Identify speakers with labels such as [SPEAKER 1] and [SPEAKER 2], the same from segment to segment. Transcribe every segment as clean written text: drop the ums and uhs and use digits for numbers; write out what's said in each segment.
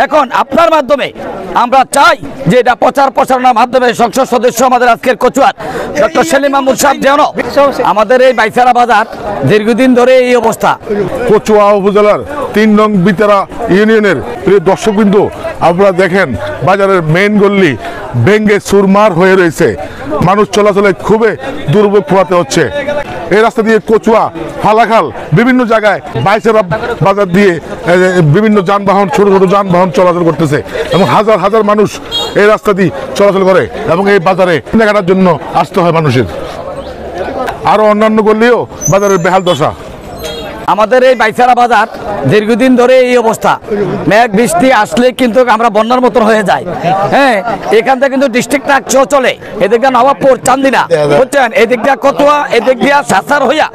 [SPEAKER 1] এখন আপনার মাধ্যমে আমরা চাই যে এটা প্রচার প্রচারণার মাধ্যমে সংসদ সদস্য আমাদের আজকের কচুয়ার ডক্টর সেলিম মাহমুদ সাহেব যেন আমাদের এই বাইসারা বাজার দীর্ঘদিন ধরে এই অবস্থা।
[SPEAKER 2] কচুয়া উপজেলার ৩ নং বিতারা ইউনিয়নের প্রিয় দর্শকবৃন্দ, আপনারা দেখেন বাজারের মেইন গল্লি ভেঙ্গে চুরমার হয়ে রয়েছে। মানুষ চলাচলে খুবই দুর্ভোগ পোহাতে হচ্ছে। এই রাস্তা দিয়ে কচুয়া, ফালাখাল বিভিন্ন জায়গায় বাইসারা বাজার দিয়ে বিভিন্ন যানবাহন, ছোট ছোট যানবাহন চলাচল করতেছে এবং হাজার হাজার মানুষ এই রাস্তা দিয়ে চলাচল করে এবং এই বাজারে কেনাকাটার জন্য আসতে হয় মানুষের। আরো অন্যান্য গল্লিও বাজারের বেহাল দশা।
[SPEAKER 1] আমাদের এই বাইসারা বাজার দীর্ঘদিন ধরে এই অবস্থা। মেঘ বৃষ্টি আসলে কিন্তু আমরা বন্যার মতন হয়ে যাই। হ্যাঁ, এখান থেকে কিন্তু ডিস্ট্রিক্ট ট্রাক চলে, এদিক দিয়ে নবাবপুর, চান্দিনা, বুঝছেন, এদিক দিয়ে কতুয়া, এদিক দিয়ে সাসার হইয়া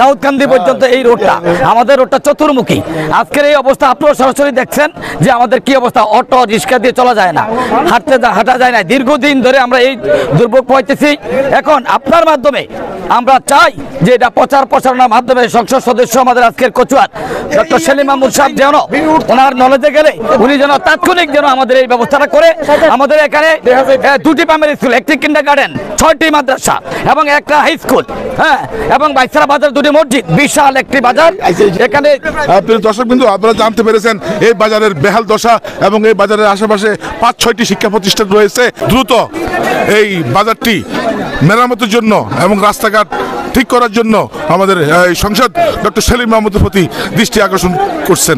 [SPEAKER 1] দাউদকান্দি পর্যন্ত এই রোডটা, আমাদের রোডটা চতুর্মুখী। আজকের এই অবস্থা আপনারা সরাসরি দেখছেন যে আমাদের কি অবস্থা। অটো রিক্সা দিয়ে চলা যায় না, হাঁটা যায় না। দীর্ঘদিন ধরে আমরা এই দুর্ভোগ পাইতেছি। এখন আপনার মাধ্যমে আমরা চাই যে এটা প্রচার প্রচারণার মাধ্যমে সংসদ সদস্য আমাদের আজকের কচুয়ার ডক্টর সেলিম মাহমুদ সাহেব যেন ওনার নলেজে গেলে উনি যেন তাৎক্ষণিক যেন আমাদের এই ব্যবস্থাটা করে। আমাদের এখানে 2টি প্রাইমারি স্কুল, 1টি কিন্ডারগার্টেন, 6টি মাদ্রাসা এবং একটা হাই স্কুল, হ্যাঁ, এবং বাইসারা বাজার 2টি মসজিদ, বিশাল একটি বাজার। এখানে
[SPEAKER 2] দর্শকবৃন্দ, আপনারা জানতে পেরেছেন এই বাজারের বেহাল দশা এবং এই বাজারের আশেপাশে 5-6টি শিক্ষা প্রতিষ্ঠান রয়েছে। দ্রুত এই বাজারটি মেরামতের জন্য এবং রাস্তাঘাট ঠিক করার জন্য আমাদের সংসদ ডক্টর সেলিম মাহমুদের প্রতি দৃষ্টি আকর্ষণ করছেন।